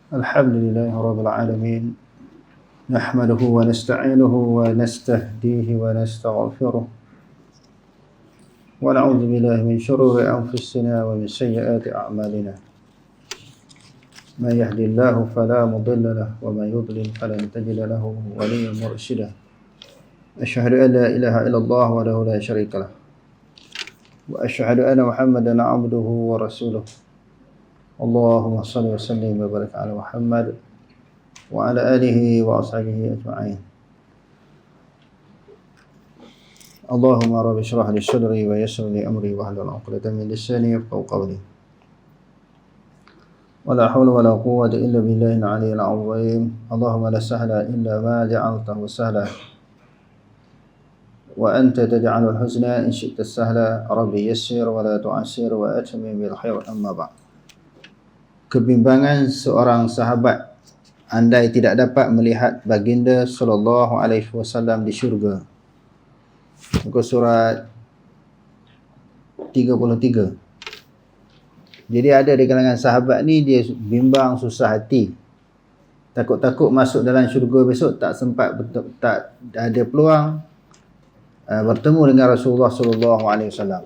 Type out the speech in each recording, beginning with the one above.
الحمد لله رب العالمين نحمده ونستعينه ونستهديه ونستغفره ونعوذ بالله من شرور أنفسنا ومن سيئات أعمالنا من يهدي الله فلا مضل له ومن يضلل فلن تجد له وليا مرشدا أشهد أن لا إله إلا الله وحده لا شريك له وأشهد أن محمدا عبده ورسوله اللهم صل وسلم وبارك على محمد وعلى آله وأصحابه أجمعين اللهم رب اشرح لي صدري ويسر لي أمري واحلل عقدة من لساني يفقهوا قولي ولا حول ولا قوة إلا بالله العلي العظيم اللهم لا سهل إلا ما جعلته سهلا وأنت تجعل الحزن إن شئت السهل ربي يسر ولا تعسر وأتمم بالخير أما بعد. Kebimbangan seorang sahabat andai tidak dapat melihat baginda sallallahu alaihi wasallam di syurga. Muka surat 33. Jadi ada di kalangan sahabat ni dia bimbang, susah hati. Takut-takut masuk dalam syurga besok tak sempat, tak ada peluang bertemu dengan Rasulullah sallallahu alaihi wasallam.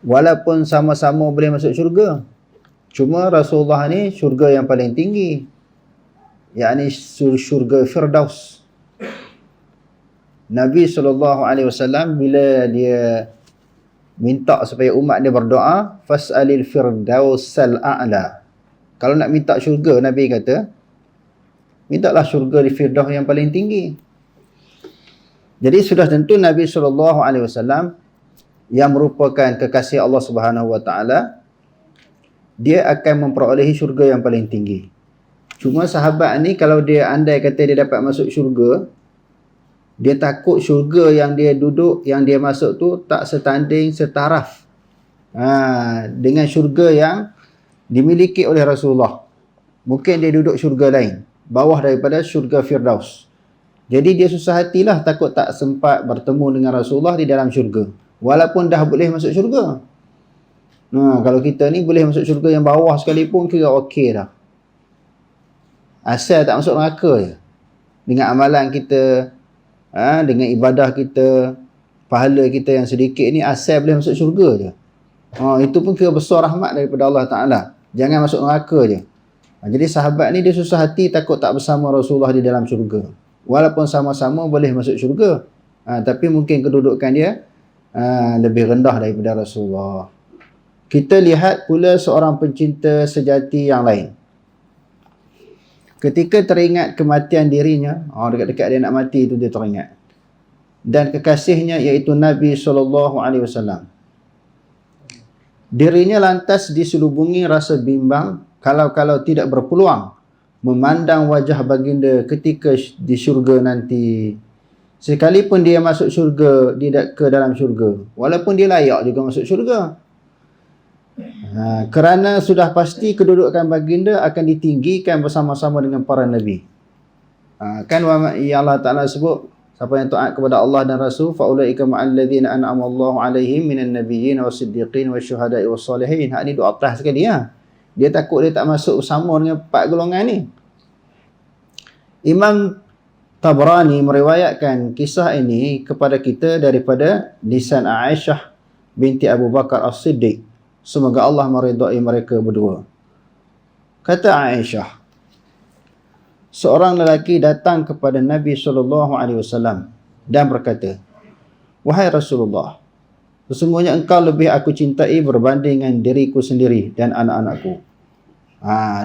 Walaupun sama-sama boleh masuk syurga, cuma Rasulullah ni syurga yang paling tinggi, yakni syurga Firdaus. Nabi SAW bila dia minta supaya umat dia berdoa, fas'alil firdausal a'la. Kalau nak minta syurga, Nabi kata, mintalah syurga di Firdaus yang paling tinggi. Jadi sudah tentu Nabi SAW yang merupakan kekasih Allah Subhanahu Wa Taala, dia akan memperolehi syurga yang paling tinggi. Cuma sahabat ni kalau dia andai kata dia dapat masuk syurga, dia takut syurga yang dia duduk, yang dia masuk tu tak setanding, setaraf dengan syurga yang dimiliki oleh Rasulullah. Mungkin dia duduk syurga lain, bawah daripada syurga Firdaus. Jadi dia susah hatilah, takut tak sempat bertemu dengan Rasulullah di dalam syurga, walaupun dah boleh masuk syurga. Kalau kita ni boleh masuk syurga yang bawah sekalipun kira okey dah. Asal tak masuk neraka je. Dengan amalan kita, dengan ibadah kita, pahala kita yang sedikit ni, asal boleh masuk syurga je. Itu pun kira besar rahmat daripada Allah Ta'ala. Jangan masuk neraka je. Jadi sahabat ni dia susah hati, takut tak bersama Rasulullah di dalam syurga. Walaupun sama-sama boleh masuk syurga, tapi mungkin kedudukan dia lebih rendah daripada Rasulullah. Kita lihat pula seorang pencinta sejati yang lain. Ketika teringat kematian dirinya, dekat-dekat dia nak mati itu dia teringat. Dan kekasihnya iaitu Nabi SAW. Dirinya lantas diselubungi rasa bimbang kalau tidak berpeluang memandang wajah baginda ketika di syurga nanti. Sekalipun dia masuk syurga, dia ke dalam syurga, walaupun dia layak juga masuk syurga. Kerana sudah pasti kedudukan baginda akan ditinggikan bersama-sama dengan para nabi. Kan yang Allah Ta'ala sebut, siapa yang taat kepada Allah dan Rasul, faulaika ma'al ladzina an'ama Allahu 'alaihim minan nabiyyin was-siddiqin wasyuhada'i was-salihin. Hak ni duk atas sekali Dia takut dia tak masuk bersama dengan 4 golongan ni. Imam Tabrani meriwayatkan kisah ini kepada kita daripada lisan Aisyah binti Abu Bakar As-Siddiq. Semoga Allah meridai mereka berdua. Kata Aisyah, seorang lelaki datang kepada Nabi SAW dan berkata, wahai Rasulullah, sesungguhnya engkau lebih aku cintai berbanding dengan diriku sendiri dan anak-anakku.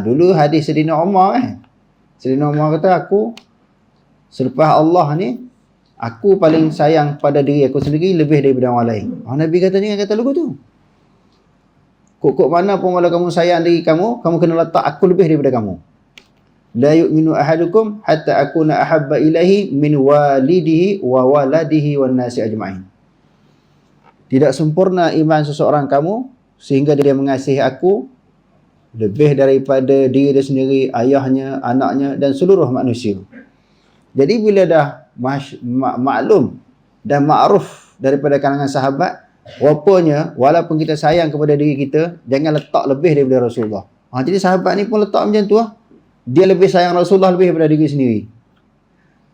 Dulu hadis Sayyidina Umar Sayyidina Umar kata, aku selepas Allah ni, aku paling sayang pada diri aku sendiri lebih daripada orang lain. Nabi kata jangan kata lagu tu. Kok mana pun kalau kamu sayang diri kamu, kamu kena letak aku lebih daripada kamu. La yu'minu ahadukum hatta akuna ahabba ilaihi min walidihi wa waladihi wan nasi ajma'in. Tidak sempurna iman seseorang kamu sehingga dia mengasihi aku lebih daripada diri dia sendiri, ayahnya, anaknya dan seluruh manusia. Jadi bila dah maklum dan ma'ruf daripada kalangan sahabat, rupanya walaupun kita sayang kepada diri kita, jangan letak lebih daripada Rasulullah. Jadi sahabat ni pun letak macam tu dia lebih sayang Rasulullah lebih daripada diri sendiri.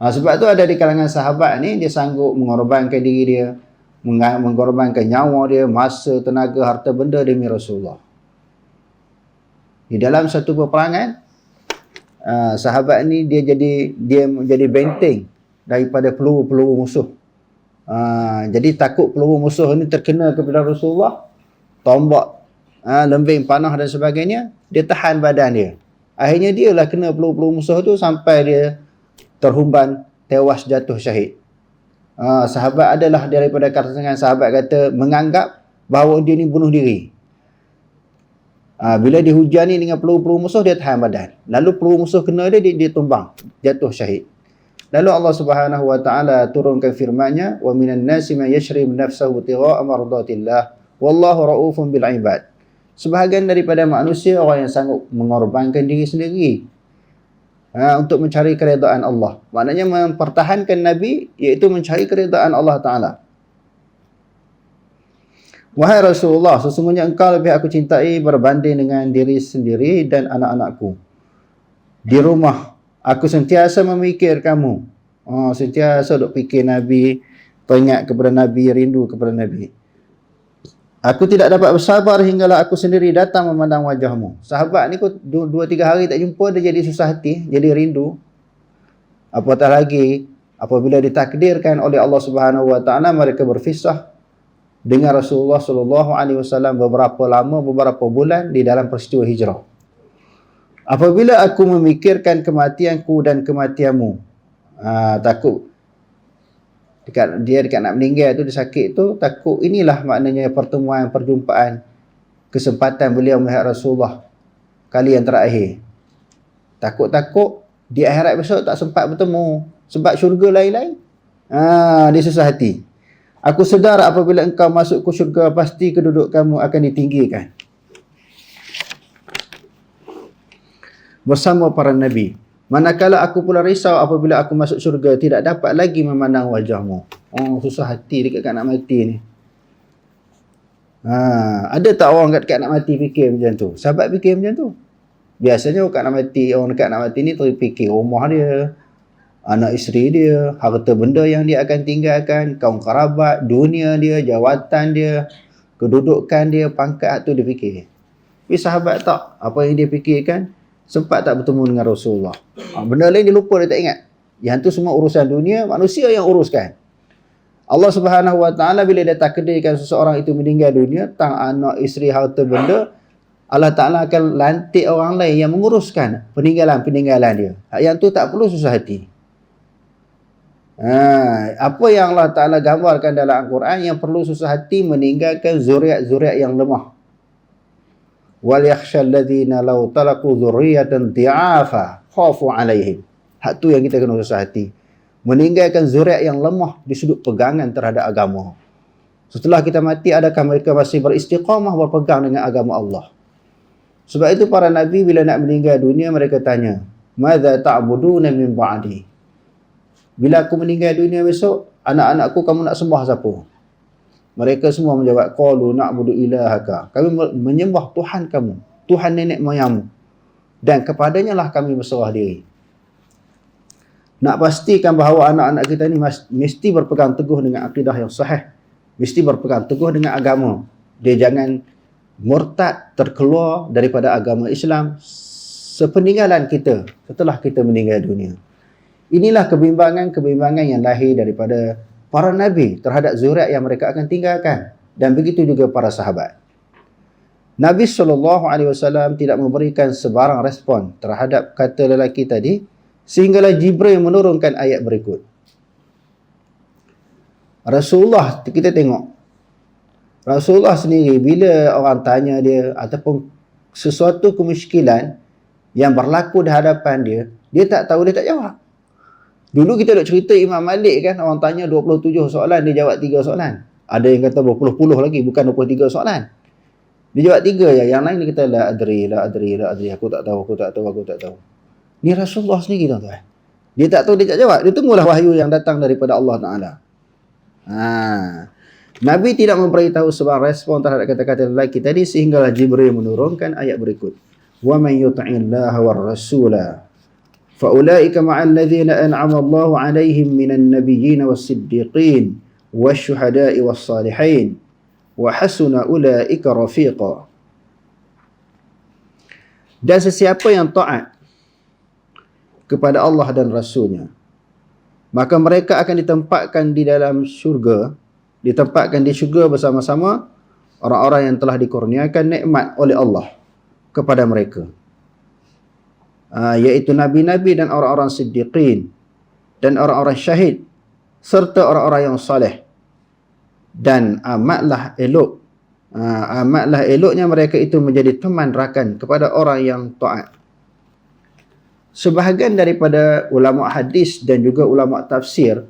Sebab tu ada di kalangan sahabat ni, dia sanggup mengorbankan diri dia, mengorbankan nyawa dia, masa, tenaga, harta benda demi Rasulullah. Di dalam satu peperangan, sahabat ni dia menjadi benteng daripada peluru-peluru musuh. Jadi takut peluru musuh ni terkena kepada Rasulullah, tombak, lembing panah dan sebagainya, dia tahan badan dia. Akhirnya dia lah kena peluru-peluru musuh tu sampai dia terhumban, tewas, jatuh syahid. Sahabat adalah daripada kalangan sahabat kata menganggap bahawa dia ni bunuh diri. Bila dihujani dengan peluru-peluru musuh, dia tahan badan. Lalu peluru musuh kena dia tumbang, jatuh syahid. Lalu Allah Subhanahu wa taala turunkan firman-Nya, "Wa minan nasi man yashri nafsahu tigha'a mardatillah, wallahu raufun bil ibad." Sebahagian daripada manusia orang yang sanggup mengorbankan diri sendiri untuk mencari keredaan Allah. Maknanya mempertahankan Nabi iaitu mencari keredaan Allah Ta'ala. Wahai Rasulullah, sesungguhnya engkau lebih aku cintai berbanding dengan diri sendiri dan anak-anakku. Di rumah aku sentiasa memikir kamu. Sentiasa duk fikir Nabi, teringat kepada Nabi, rindu kepada Nabi. Aku tidak dapat bersabar hinggalah aku sendiri datang memandang wajahmu. Sahabat ni kau 2-3 hari tak jumpa, dia jadi susah hati, jadi rindu. Apatah lagi apabila ditakdirkan oleh Allah Subhanahu wa taala mereka berpisah dengan Rasulullah sallallahu alaihi wasallam beberapa lama, beberapa bulan di dalam peristiwa hijrah. Apabila aku memikirkan kematianku dan kematianmu, takut dekat nak meninggal tu, dia sakit tu, takut inilah maknanya pertemuan, perjumpaan, kesempatan beliau melihat Rasulullah kali yang terakhir. Takut-takut di akhirat besok tak sempat bertemu sebab syurga lain-lain. Dia susah hati. Aku sedar apabila engkau masuk ke syurga, pasti kedudukanmu akan ditinggikan bersama para nabi. Manakala aku pula risau apabila aku masuk syurga, tidak dapat lagi memandang wajahmu. Susah hati dekat nak mati ni. Ada tak orang dekat nak mati fikir macam tu? Sahabat fikir macam tu. Biasanya orang dekat nak mati ni terfikir rumah dia, anak isteri dia, harta benda yang dia akan tinggalkan, kaum kerabat, dunia dia, jawatan dia, kedudukan dia, pangkat tu dia fikir. Tapi sahabat tak. Apa yang dia fikirkan? Sempat tak bertemu dengan Rasulullah. Benda lain dia lupa, dia tak ingat. Yang tu semua urusan dunia, manusia yang uruskan. Allah Subhanahu wa taala bila dia takdirkan seseorang itu meninggal dunia, tang anak, isteri, harta benda, Allah Taala akan lantik orang lain yang menguruskan peninggalan-peninggalan dia. Yang tu tak perlu susah hati. Apa yang Allah Taala gambarkan dalam Al-Quran, yang perlu susah hati meninggalkan zuriat-zuriat yang lemah. Wal yakhshal ladzina law talaku dzurriyyatan dhi'afa khafu 'alaihim. Hak tu yang kita kena susah hati. Meninggalkan zuriat yang lemah di sudut pegangan terhadap agama. Setelah kita mati, adakah mereka masih beristiqamah berpegang dengan agama Allah? Sebab itu para nabi bila nak meninggal dunia, mereka tanya, "Madza ta'buduna min ba'di?" Bila aku meninggal dunia besok, anak-anakku kamu nak sembah siapa? Mereka semua menjawab, qalu na'budu ilahaka. Kami menyembah Tuhan kamu, Tuhan nenek moyangmu, dan kepadanya lah kami berserah diri. Nak pastikan bahawa anak-anak kita ni mesti berpegang teguh dengan akidah yang sahih, mesti berpegang teguh dengan agama. Dia jangan murtad, terkeluar daripada agama Islam sepeninggalan kita, setelah kita meninggal dunia. Inilah kebimbangan-kebimbangan yang lahir daripada para nabi terhadap zuriat yang mereka akan tinggalkan, dan begitu juga para sahabat. Nabi SAW tidak memberikan sebarang respon terhadap kata lelaki tadi, sehinggalah Jibril menurunkan ayat berikut. Rasulullah, kita tengok Rasulullah sendiri bila orang tanya dia ataupun sesuatu kemusykilan yang berlaku di hadapan dia, dia tak tahu, dia tak jawab. Dulu kita nak cerita Imam Malik kan, orang tanya 27 soalan, dia jawab 3 soalan. Ada yang kata berpuluh-puluh lagi, bukan 23 soalan. Dia jawab 3 je, yang lain dia kata la adri, aku tak tahu. Ni Rasulullah sendiri tuan-tuan. Dia tak tahu, dia tak jawab. Dia tunggulah wahyu yang datang daripada Allah Ta'ala. Nabi tidak memberitahu sebarang respon terhadap kata-kata lelaki tadi, sehinggalah Jibril menurunkan ayat berikut. Wa man yuti'illaha war rasula Faulaika ma'al ladzina an'ama Allahu 'alaihim minan nabiyyin was-siddiqin wasyuhada'i was-salihin wa hasuna ulaika rafiqa. Dan sesiapa yang taat kepada Allah dan Rasulnya, maka mereka akan ditempatkan di dalam syurga, ditempatkan di syurga bersama-sama orang-orang yang telah dikurniakan nikmat oleh Allah kepada mereka, iaitu nabi-nabi dan orang-orang siddiqin dan orang-orang syahid serta orang-orang yang saleh. Dan amatlah eloknya mereka itu menjadi teman rakan kepada orang yang taat. Sebahagian daripada ulama hadis dan juga ulama tafsir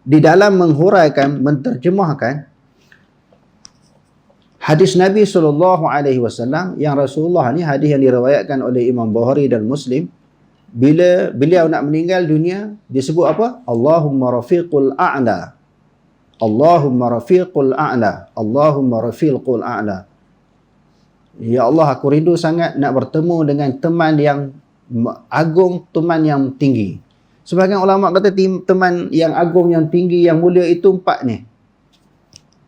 di dalam menghuraikan, menterjemahkan hadis Nabi SAW yang Rasulullah ni, hadis yang diriwayatkan oleh Imam Bukhari dan Muslim, bila beliau nak meninggal dunia, disebut apa? Allahumma rafiqul a'la, Allahumma rafiqul a'la, Allahumma rafiqul a'la. Ya Allah, aku rindu sangat nak bertemu dengan teman yang agung, teman yang tinggi. Sebahagian ulama kata teman yang agung, yang tinggi, yang mulia itu 4 ni.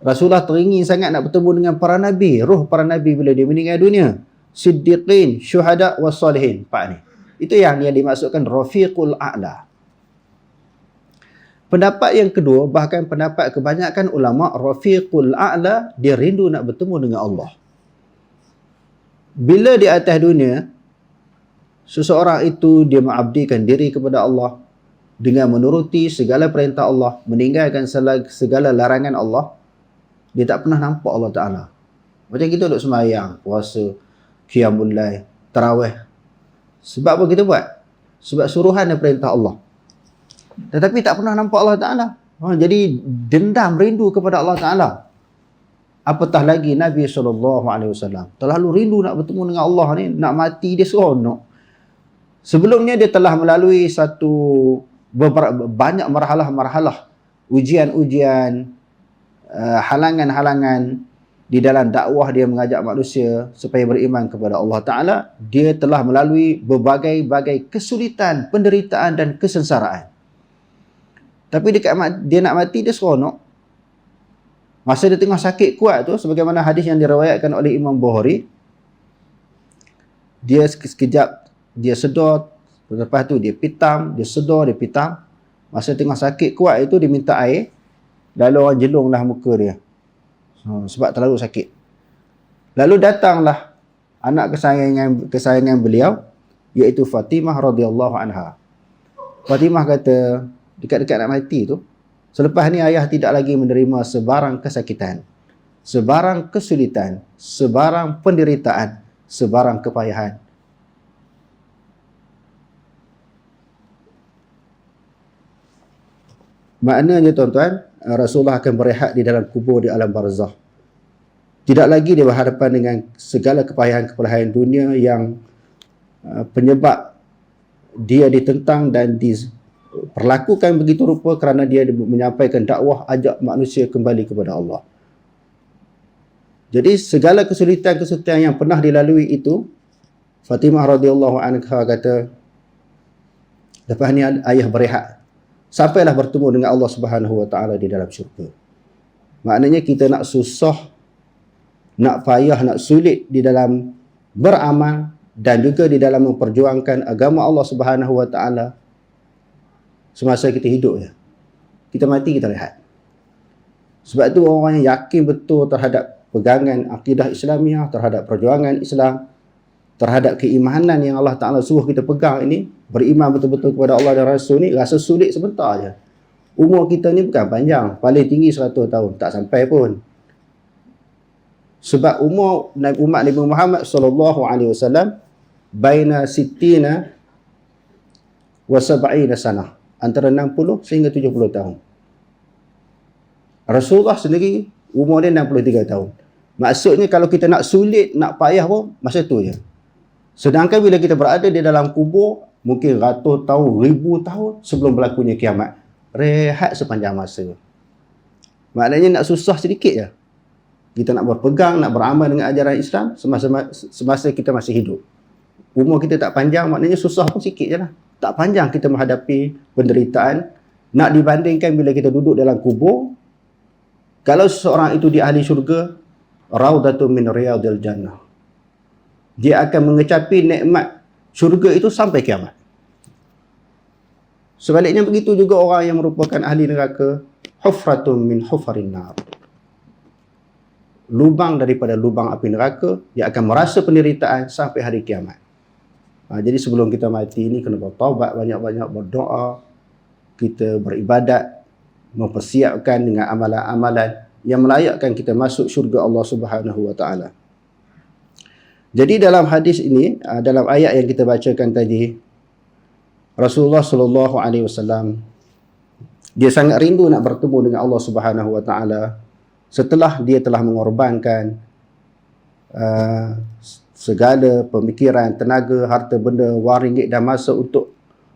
Rasulullah teringin sangat nak bertemu dengan para nabi, roh para nabi bila dia meninggal dunia. Siddiqin, syuhada was-salihin, 4 ni. Itu yang dia dimaksudkan rafiqul a'la. Pendapat yang kedua, bahkan pendapat kebanyakan ulama, rafiqul a'la, dia rindu nak bertemu dengan Allah. Bila di atas dunia, seseorang itu dia mengabdikan diri kepada Allah dengan menuruti segala perintah Allah, meninggalkan segala larangan Allah, dia tak pernah nampak Allah Ta'ala. Macam kita duduk sembahyang, puasa, qiyamul lail, tarawih. Sebab apa kita buat? Sebab suruhan dan perintah Allah. Tetapi tak pernah nampak Allah Ta'ala. Jadi dendam, rindu kepada Allah Ta'ala. Apatah lagi Nabi SAW terlalu rindu nak bertemu dengan Allah ni, nak mati dia seronok. Sebelumnya dia telah melalui banyak marhalah-marhalah, ujian-ujian, halangan-halangan di dalam dakwah dia mengajak manusia supaya beriman kepada Allah Ta'ala. Dia telah melalui berbagai-bagai kesulitan, penderitaan dan kesengsaraan. Tapi dekat dia nak mati, dia seronok. Masa dia tengah sakit kuat tu, sebagaimana hadis yang diriwayatkan oleh Imam Bukhari, dia sekejap dia sedar, lepas tu dia pitam, dia sedar, dia pitam. Masa tengah sakit kuat itu, dia minta air, lalu orang jelunglah muka dia, sebab terlalu sakit. Lalu datanglah anak kesayangan beliau, iaitu Fatimah radhiyallahu anha. Fatimah kata, dekat-dekat nak mati tu, selepas ni ayah tidak lagi menerima sebarang kesakitan, sebarang kesulitan, sebarang penderitaan, sebarang kepayahan. Maknanya tuan-tuan, Rasulullah akan berehat di dalam kubur di alam barzakh. Tidak lagi dia berhadapan dengan segala kepayahan-kepayahan dunia yang penyebab dia ditentang dan diperlakukan begitu rupa kerana dia menyampaikan dakwah, ajak manusia kembali kepada Allah. Jadi segala kesulitan-kesulitan yang pernah dilalui itu, Fatimah radhiyallahu anha kata, lepas ni ayah berehat, sampailah bertemu dengan Allah Subhanahu wa taala di dalam syurga. Maknanya kita nak susah, nak payah, nak sulit di dalam beramal dan juga di dalam memperjuangkan agama Allah Subhanahu wa taala semasa kita hidup ya. Kita mati, kita rehat. Sebab itu orang yang yakin betul terhadap pegangan akidah Islamiah, terhadap perjuangan Islam, terhadap keimanan yang Allah Ta'ala suruh kita pegang ini, beriman betul-betul kepada Allah dan Rasul ni, rasa sulit sebentar je. Umur kita ni bukan panjang, paling tinggi 100 tahun, tak sampai pun. Sebab umur umat Nabi Muhammad SAW baina sittina wa sab'ina sanah, antara 60 sehingga 70 tahun. Rasulullah sendiri umur dia 63 tahun. Maksudnya kalau kita nak sulit, nak payah pun masa tu je. Sedangkan bila kita berada di dalam kubur, mungkin ratus tahun, ribu tahun sebelum berlakunya kiamat. Rehat sepanjang masa. Maknanya nak susah sedikit je. Kita nak berpegang, nak beramal dengan ajaran Islam semasa kita masih hidup. umur kita tak panjang, maknanya susah pun sikit je lah. Tak panjang kita menghadapi penderitaan. Nak dibandingkan bila kita duduk dalam kubur, kalau seseorang itu di ahli syurga, raudatun min riyadil jannah, dia akan mengecapi nikmat syurga itu sampai kiamat. Sebaliknya begitu juga orang yang merupakan ahli neraka, hufratun min hufarin nar, lubang daripada lubang api neraka, dia akan merasa penderitaan sampai hari kiamat. Jadi sebelum kita mati ni kena bertaubat, banyak-banyak berdoa, kita beribadat, mempersiapkan dengan amalan-amalan yang melayakkan kita masuk syurga Allah Subhanahu wa taala. Jadi dalam hadis ini, dalam ayat yang kita bacakan tadi, Rasulullah sallallahu alaihi wasallam dia sangat rindu nak bertemu dengan Allah Subhanahu wa taala setelah dia telah mengorbankan segala pemikiran, tenaga, harta benda, wang ringgit dan masa untuk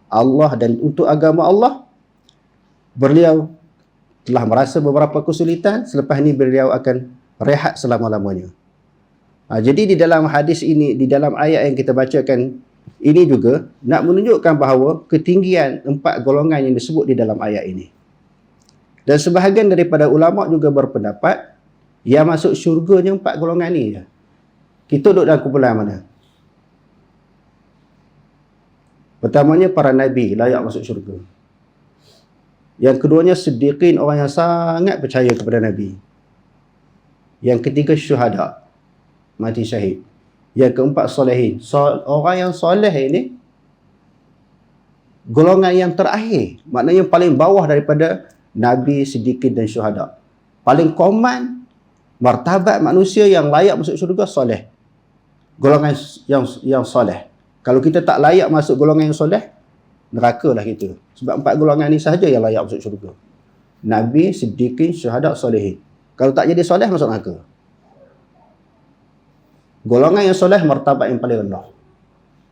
Allah dan untuk agama Allah. Beliau telah merasa beberapa kesulitan, selepas ini beliau akan rehat selama-lamanya. Jadi di dalam hadis ini, di dalam ayat yang kita bacakan ini juga nak menunjukkan bahawa ketinggian 4 golongan yang disebut di dalam ayat ini. Dan sebahagian daripada ulama juga berpendapat yang masuk syurganya 4 golongan ni je. Kita duduk dalam kumpulan mana? Pertamanya para nabi layak masuk syurga. Yang keduanya siddiqin, orang yang sangat percaya kepada Nabi. Yang ketiga syuhada, mati syahid. Yang keempat solehin. Orang yang soleh ini golongan yang terakhir, maknanya paling bawah daripada Nabi, siddiqin dan syuhada. Paling common martabat manusia yang layak masuk syurga soleh. Golongan yang soleh. Kalau kita tak layak masuk golongan yang soleh, neraka lah kita. Sebab 4 golongan ni sahaja yang layak masuk syurga. Nabi, siddiqin, syuhada, solehin. Kalau tak jadi soleh, masuk neraka. Golongan yang soleh martabat yang paling rendah.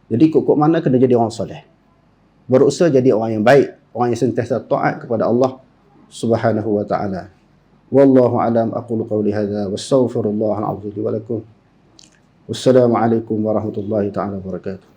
Jadi kok mana kena jadi orang soleh. Berusaha jadi orang yang baik, orang yang sentiasa taat kepada Allah Subhanahu wa taala. Wallahu alam, aqulu qawli hadza wa astaghfirullah al-azim li wa lakum. Wassalamu alaikum warahmatullahi taala wabarakatuh.